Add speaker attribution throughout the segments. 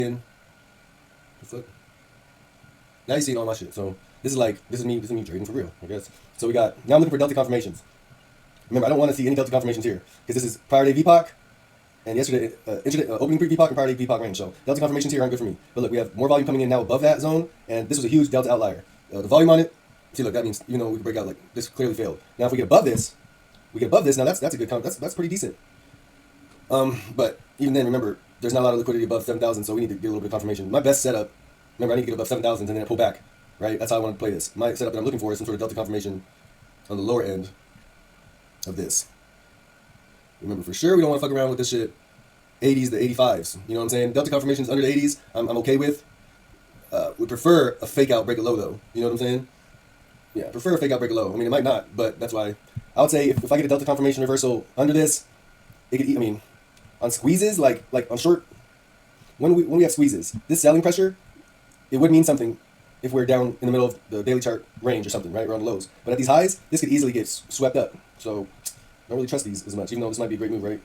Speaker 1: in. Now you see all my shit. So this is me trading for real, I guess. So we got now I'm looking for delta confirmations. Remember, I don't want to see any delta confirmations here because this is prior day VPOC and yesterday opening pre VPOC and prior day VPOC range. So delta confirmations here aren't good for me. But look, we have more volume coming in now above that zone, and this was a huge delta outlier. The volume on it. See, look, that means even though we can break out like this clearly failed. Now if we get above this, Now that's a good that's pretty decent. But even then, remember, there's not a lot of liquidity above 7,000, so we need to get a little bit of confirmation. My best setup, remember, I need to get above 7,000 and then pull back, right? That's how I want to play this. My setup that I'm looking for is some sort of delta confirmation on the lower end of this. Remember, for sure, we don't want to fuck around with this shit. 80s to 85s. You know what I'm saying? Delta confirmations under the 80s, I'm okay with. Would prefer a fake out, break a low, though. You know what I'm saying? Yeah, prefer a fake out, break a low. I mean, it might not, but that's why. I would say if I get a delta confirmation reversal under this, it could, I mean, on squeezes, like on short, when we have squeezes, this selling pressure, it would mean something if we're down in the middle of the daily chart range or something, right, around the lows. But at these highs, this could easily get swept up. So I don't really trust these as much, even though this might be a great move, right?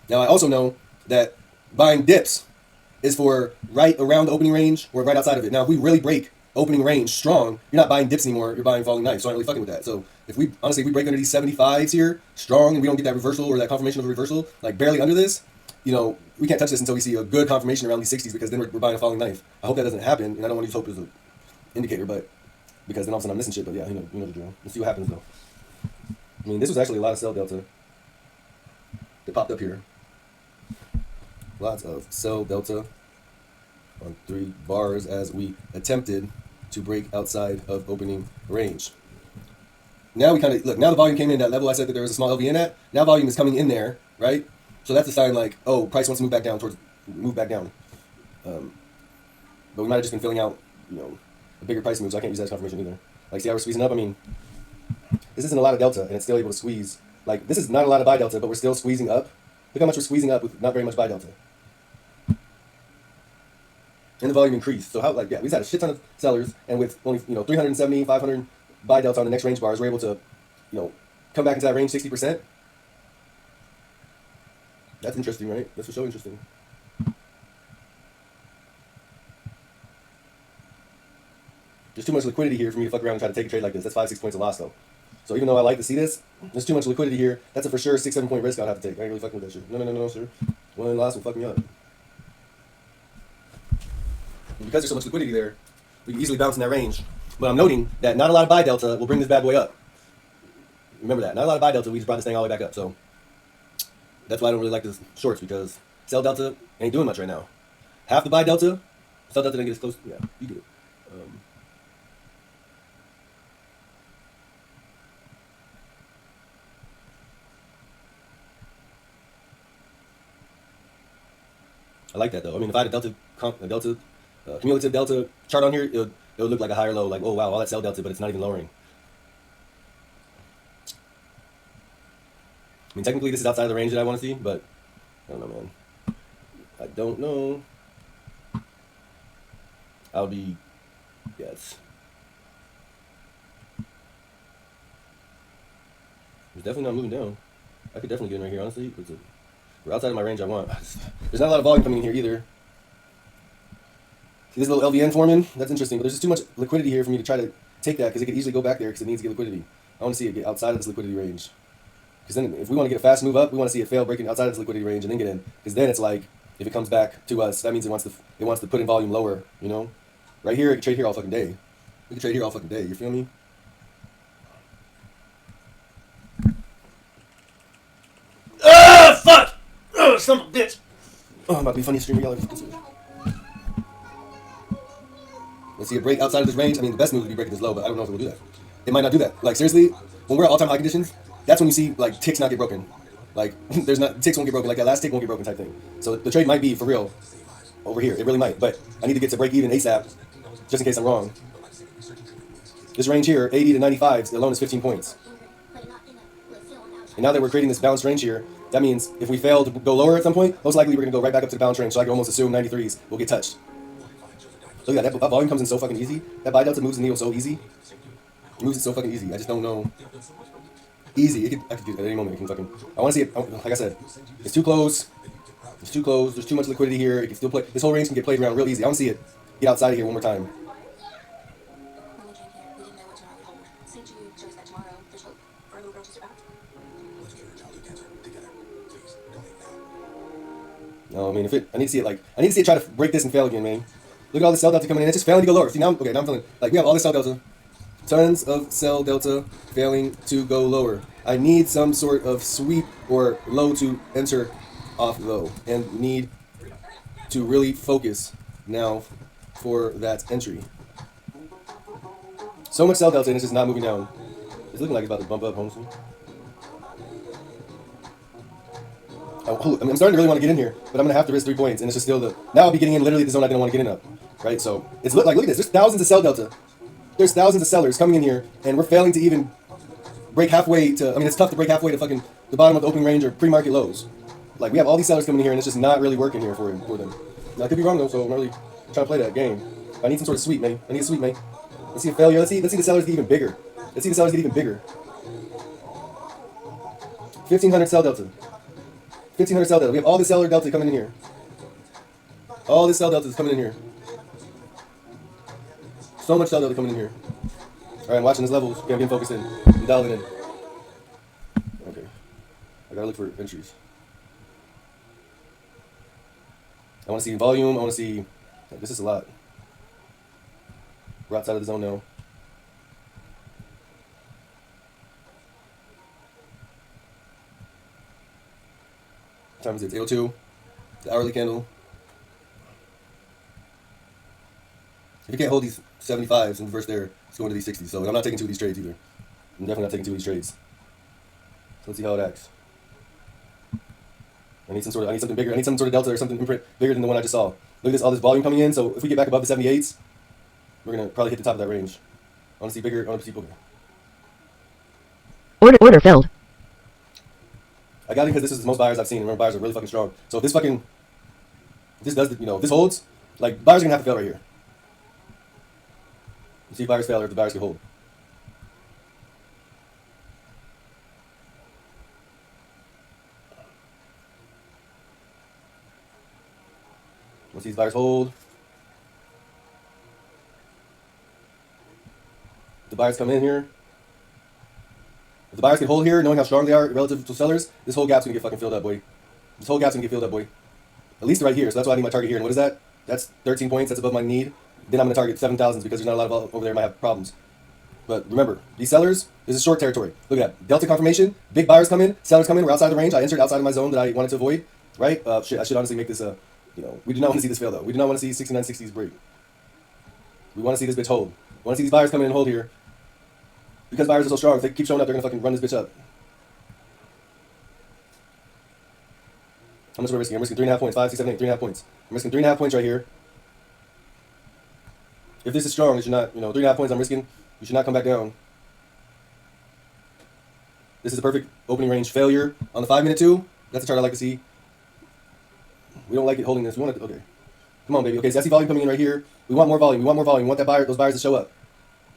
Speaker 1: Now I also know that buying dips is for right around the opening range or right outside of it. Now if we really break opening range strong, you're not buying dips anymore, you're buying falling knives. So I'm not really fucking with that. So if we break under these 75s here strong and we don't get that reversal or that confirmation of a reversal, like barely under this, you know, we can't touch this until we see a good confirmation around these 60s because then we're buying a falling knife. I hope that doesn't happen, and I don't want to use hope as an indicator, but because then all of a sudden I'm missing shit. But yeah, you know the drill. We'll see what happens though. I mean, this was actually a lot of sell delta that popped up here. Lots of sell delta on 3 bars as we attempted to break outside of opening range. Now we kind of, look, now the volume came in at that level I said that there was a small LVN at. Now volume is coming in there, right? So that's a sign like, oh, price wants to move back down. But we might have just been filling out, you know, a bigger price move, so I can't use that as confirmation either. Like, see how we're squeezing up? I mean, this isn't a lot of delta, and it's still able to squeeze. Like, this is not a lot of buy delta, but we're still squeezing up. Look how much we're squeezing up with not very much buy delta. And the volume increased. So how, like, yeah, we just had a shit ton of sellers, and with only, 370, 500 buy delta on the next range bars, we're able to, come back into that range 60%. That's interesting, right? That's for sure interesting. There's too much liquidity here for me to fuck around and try to take a trade like this. That's 5-6 points of loss, though. So even though I like to see this, there's too much liquidity here. That's a for sure 6-7 point risk I'll have to take. I ain't really fucking with that shit. No, sir. One loss will fuck me up. And because there's so much liquidity there, we can easily bounce in that range. But I'm noting that not a lot of buy delta will bring this bad boy up. Remember that. Not a lot of buy delta, we just brought this thing all the way back up. So that's why I don't really like this shorts, because sell delta ain't doing much right now. Half the buy delta, sell delta didn't get as close. Yeah, you get it. I like that though. I mean, if I had a cumulative delta chart on here, it would look like a higher low. Like, oh wow, all that sell delta, but it's not even lowering. I mean, technically this is outside of the range that I want to see, but I don't know, man. I don't know. I'll be, yes. It's definitely not moving down. I could definitely get in right here, honestly. We're outside of my range I want. There's not a lot of volume coming in here either. See this little LVN forming? That's interesting, but there's just too much liquidity here for me to try to take that, because it could easily go back there because it needs to get liquidity. I want to see it get outside of this liquidity range. Because then if we want to get a fast move up, we want to see it fail breaking outside of this liquidity range and then get in. Because then it's like, if it comes back to us, that means it wants to put in volume lower, you know? Right here, it can trade here all fucking day. We can trade here all fucking day, you feel me? Ah, fuck! Oh, son of a bitch! Oh, I'm about to be funny stream, y'all. Let's see a break outside of this range. I mean, the best move would be breaking this low, but I don't know if it will do that. It might not do that. Like, seriously, when we're at all-time high conditions, that's when you see, like, ticks not get broken. Like, ticks won't get broken. Like, that last tick won't get broken type thing. So the trade might be, for real, over here. It really might. But I need to get to break even ASAP, just in case I'm wrong. This range here, 80 to 95, alone is 15 points. And now that we're creating this balanced range here, that means if we fail to go lower at some point, most likely we're going to go right back up to the balanced range. So I can almost assume 93s will get touched. Look at that. That volume comes in so fucking easy. That buy delta moves the needle so easy. It moves it so fucking easy. I just don't know. Easy. I could do that at any moment. I want to see it. Like I said, it's too close. It's too close. There's too much liquidity here. It can still play. This whole range can get played around real easy. I want to see it get outside of here one more time. No, I mean, I need to see it I need to see it try to break this and fail again, man. Look at all this cell delta coming in. It's just failing to go lower. See, now, okay, now I'm feeling like we have all this cell delta. Tons of cell delta failing to go lower. I need some sort of sweep or low to enter off low, and need to really focus now for that entry. So much cell delta and it's just not moving down. It's looking like it's about to bump up, honestly. I'm starting to really want to get in here, but I'm going to have to risk 3 points, and it's just still now I'll be getting in literally the zone I didn't want to get in up, right? So it's look at this. There's thousands of cell delta. There's thousands of sellers coming in here, and we're failing to even break halfway to, I mean, it's tough to break halfway to fucking the bottom of the opening range or pre-market lows. Like, we have all these sellers coming in here, and it's just not really working here for them. Now, I could be wrong, though, so I'm not really trying to play that game. I need some sort of sweep, man. I need a sweep, man. Let's see a failure. Let's see the sellers get even bigger. 1,500 cell delta. 1,500 cell delta. We have all this seller delta coming in here. All this cell delta is coming in here. So much cell delta coming in here. Alright, I'm watching these levels. Okay, I'm getting focused in. I'm dialing in. Okay. I gotta look for entries. I want to see volume. I want to see... This is a lot. We're outside of the zone now. What time is it? It's 8:02. The hourly candle. If you can't hold these 75s and reverse there, it's going to these 60s. So I'm not taking 2 of these trades either. I'm definitely not taking 2 of these trades. So let's see how it acts. I need something bigger. I need some sort of delta or something imprint bigger than the one I just saw. Look at this, all this volume coming in. So if we get back above the 78s, we're gonna probably hit the top of that range. I want to see bigger. I want to see bigger.
Speaker 2: Order filled.
Speaker 1: I got it because this is the most buyers I've seen. Remember, buyers are really fucking strong. So if this does, if this holds, like, buyers are gonna have to fail right here. Let's see if buyers fail or if the buyers can hold. Let's see these buyers hold. The buyers come in here. If the buyers can hold here, knowing how strong they are relative to sellers, this whole gap's gonna get fucking filled up, boy. This whole gap's gonna get filled up, boy. At least right here. So that's why I need my target here. And what is that? That's 13 points. That's above my need. Then I'm gonna target 7,000s because there's not a lot of over there might have problems. But remember, these sellers, this is short territory. Look at that. Delta confirmation. Big buyers come in. Sellers come in. We're outside the range. I entered outside of my zone that I wanted to avoid. Right? I should honestly make this we do not want to see this fail though. We do not want to see 6960s break. We want to see this bitch hold. We want to see these buyers come in and hold here. Because buyers are so strong, if they keep showing up, they're gonna fucking run this bitch up. How much am I risking? I'm risking 3.5 points. 5, 6, 7, 8, 3.5 points. I'm risking 3.5 points right here. If this is strong, it should not, 3.5 points I'm risking. You should not come back down. This is a perfect opening range failure on the 5-minute 2. That's the chart I like to see. We don't like it holding this. We want it. Okay. Come on, baby. Okay, so I see volume coming in right here. We want more volume. We want those buyers to show up.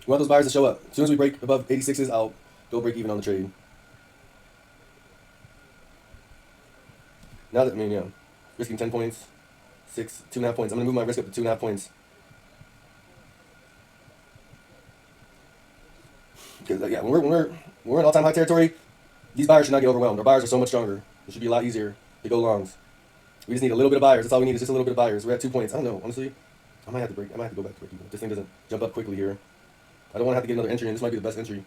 Speaker 1: We want those buyers to show up. As soon as we break above 86s, I'll go break even on the trade. Now that, risking 10 points, 2.5 points. I'm going to move my risk up to 2.5 points. Because, when we're in all-time high territory, these buyers should not get overwhelmed. Our buyers are so much stronger. It should be a lot easier to go longs. We just need a little bit of buyers. That's all we need is just a little bit of buyers. We're at 2 points. I don't know, honestly. I might have to go back to break even. This thing doesn't jump up quickly here. I don't want to have to get another entry in. This might be the best entry.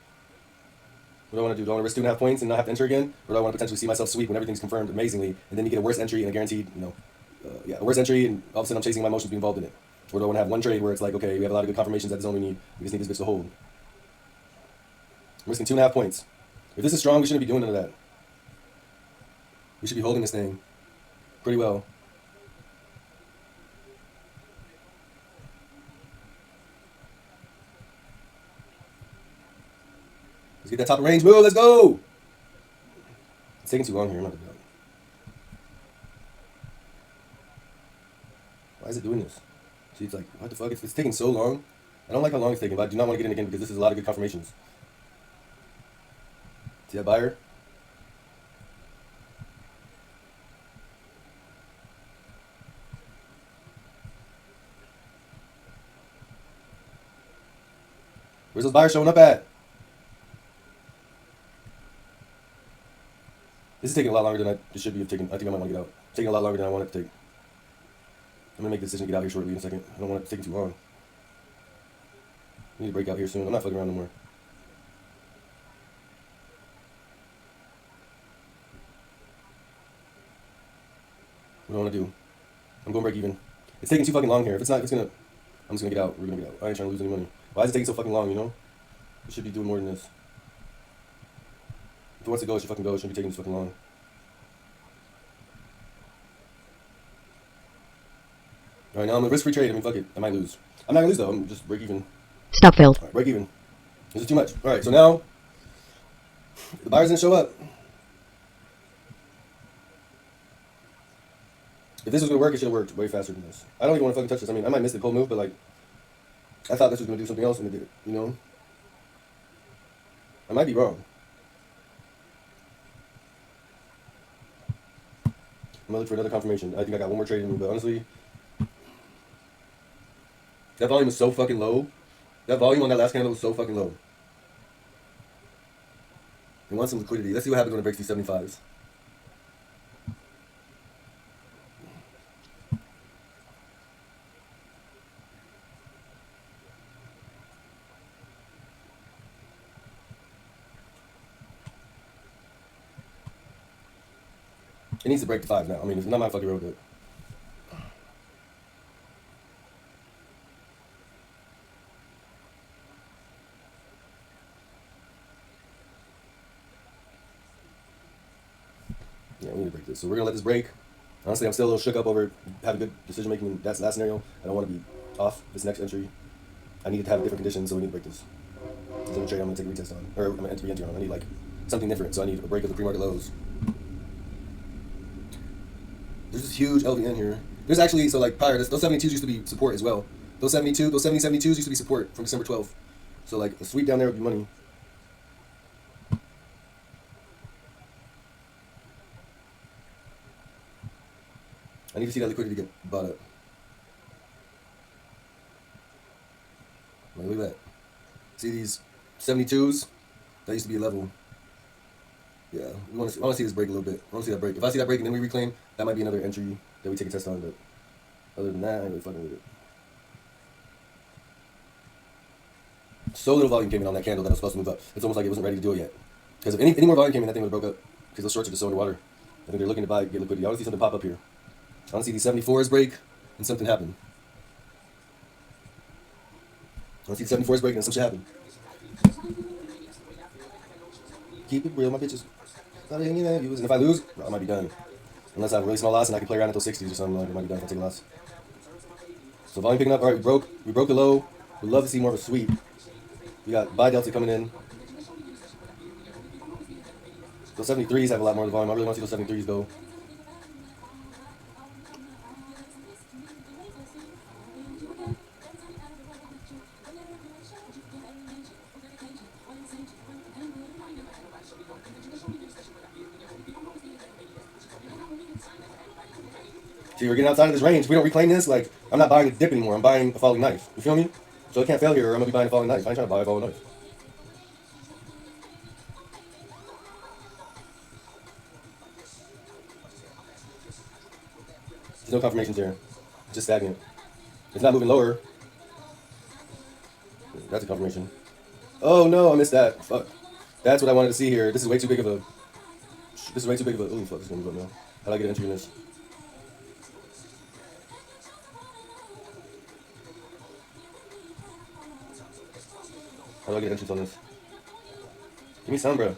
Speaker 1: What do I want to do? Do I want to risk 2.5 points and not have to enter again? Or do I want to potentially see myself sweep when everything's confirmed amazingly, and then you get a worse entry and a guaranteed, a worse entry, and all of a sudden I'm chasing my emotions being involved in it? Or do I want to have one trade where it's like, okay, we have a lot of good confirmations at the zone we need. We just need this bitch to hold. I'm risking 2.5 points. If this is strong, we shouldn't be doing none of that. We should be holding this thing pretty well. Let's get that top of range move. Let's go. It's taking too long here. I'm not gonna do it. Why is it doing this? See, it's like, what the fuck? It's taking so long. I don't like how long it's taking, but I do not want to get in again because this is a lot of good confirmations. See that buyer? Where's those buyers showing up at? This is taking a lot longer than it should be taking. I think I might want to get out. It's taking a lot longer than I want it to take. I'm gonna make the decision to get out here shortly in a second. I don't want it to take too long. I need to break out here soon. I'm not fucking around no more. What do I want to do? I'm going break even. It's taking too fucking long here. If it's not, it's gonna. I'm just gonna get out. We're gonna get out. I ain't trying to lose any money. Why is it taking so fucking long? You know, it should be doing more than this. If it wants to go, it should fucking go. It shouldn't be taking this fucking long. All right, now I'm a risk-free trade. I mean, fuck it. I might lose. I'm not gonna lose though. I'm just break even.
Speaker 2: Stop failed.
Speaker 1: All right, break even. This is too much. All right, so now the buyers didn't show up. If this was gonna work, it should have worked way faster than this. I don't even want to fucking touch this. I mean, I might miss the pull move, but like, I thought this was gonna do something else and it did it. You know, I might be wrong. I'm gonna look for another confirmation. I think I got one more trade in me, but honestly, that volume was so fucking low. That volume on that last candle was so fucking low. It wants some liquidity. Let's see what happens when it breaks these 75s. It needs to break the 5 now. I mean, it's not my fucking road, but yeah, we need to break this. So we're gonna let this break. Honestly, I'm still a little shook up over having good decision making in that scenario. I don't want to be off this next entry. I needed to have a different condition, so we need to break this. This is a trade I'm gonna take a retest on, or I'm gonna enter on. I need like something different, so I need a break of the pre-market lows. There's this huge LVN here. There's actually, so like prior, those 72s used to be support as well. Those 72s used to be support from December 12th. So like a sweep down there would be money. I need to see that liquidity get bought up. Like, look at that. See these 72s? That used to be a level. Yeah, I want to see this break a little bit. I want to see that break. If I see that break and then we reclaim, that might be another entry that we take a test on. But other than that, I ain't really fucking with it. So little volume came in on that candle that was supposed to move up. It's almost like it wasn't ready to do it yet. Because if any more volume came in, that thing would have broke up. Because those shorts are just so underwater. I think they're looking to buy, get liquidity. I want to see something pop up here. I want to see these 74s break and something happen. I want to see the 74s break and some shit happen. Keep it real, my bitches. And if I lose, I might be done. Unless I have a really small loss and I can play around at those 60s or something, like, I might be done if I take a loss. So volume picking up. All right, we broke the low. We'd love to see more of a sweep. We got buy delta coming in. Those 73s have a lot more of the volume. I really want to see those 73s go. See, we're getting outside of this range. If we don't reclaim this, like, I'm not buying a dip anymore. I'm buying a falling knife. You feel me? So it can't fail here or I'm going to be buying a falling knife. I ain't trying to buy a falling knife. There's no confirmations here. It's just stagnant. It's not moving lower. That's a confirmation. Oh no, I missed that. Fuck. That's what I wanted to see here. This is way too big of a... Ooh, fuck, this is going to move up now. How do I get an entry in this? How do I get entrance on this? Give me some, bro.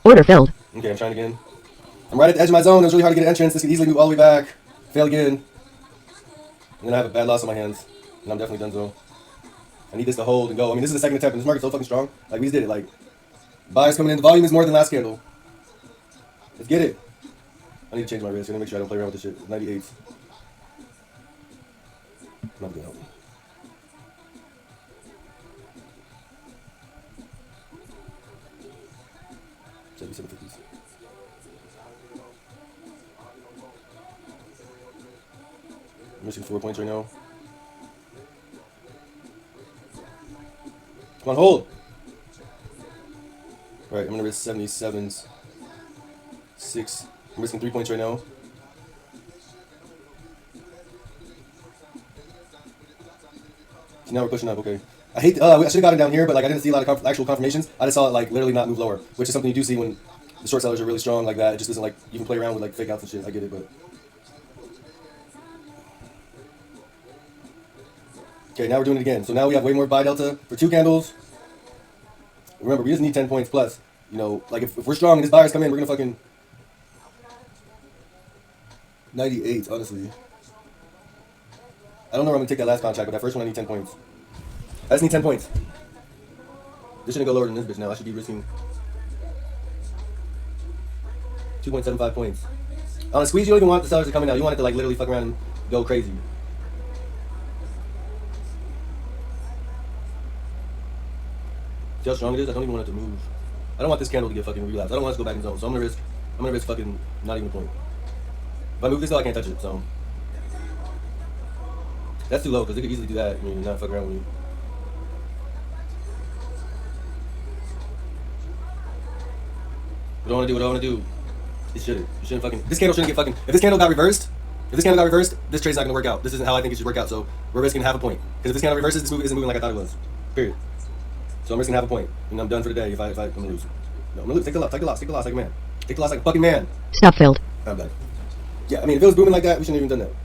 Speaker 2: Order filled.
Speaker 1: Okay, I'm trying again. I'm right at the edge of my zone. It was really hard to get an entrance. This could easily move all the way back. Fail again. And then I have a bad loss on my hands. And I'm definitely done so. I need this to hold and go. I mean, this is the second attempt, and this market's so fucking strong. Like, we just did it. Like, buyers coming in. The volume is more than last candle. Let's get it. I need to change my risk. I need to make sure I don't play around with this shit. 98s. Not gonna help. $77.50s. I'm missing 4 points right now. Come on, hold. All right, I'm gonna risk 77s. 6. I'm risking 3 points right now. So now we're pushing up. Okay. I hate. I should have got it down here, but like I didn't see a lot of actual confirmations. I just saw it like literally not move lower, which is something you do see when the short sellers are really strong like that. It just isn't like you can play around with like fake outs and shit. I get it, but okay. Now we're doing it again. So now we have way more buy delta for 2 candles. Remember, we just need 10 points plus. You know, like if we're strong and these buyers come in, we're gonna fucking 98. Honestly, I don't know where I'm gonna take that last contract, but that first one I need 10 points. I just need 10 points. This shouldn't go lower than this bitch now. I should be risking 2.75 points. On a squeeze, you don't even want the sellers to come in now. You want it to like literally fuck around and go crazy. See how strong it is? I don't even want it to move. I don't want this candle to get fucking relapsed. I don't want us to go back in zone. So I'm gonna risk fucking not even a point. If I move this though, I can't touch it, so that's too low because they could easily do that. I mean, not fuck around with you. What do I want to do? You shouldn't fucking. This candle shouldn't get fucking. If this candle got reversed, this trade's not gonna work out. This isn't how I think it should work out. So we're risking half a point. Because if this candle reverses, this move isn't moving like I thought it was. Period. So I'm risking half a point, and I'm done for the day. If I'm gonna lose. No, I'm gonna lose. Take the loss like a man. Take the loss like a fucking man.
Speaker 2: Stop filled.
Speaker 1: I'm done. Yeah, I mean, if it was booming like that, we shouldn't have even done that.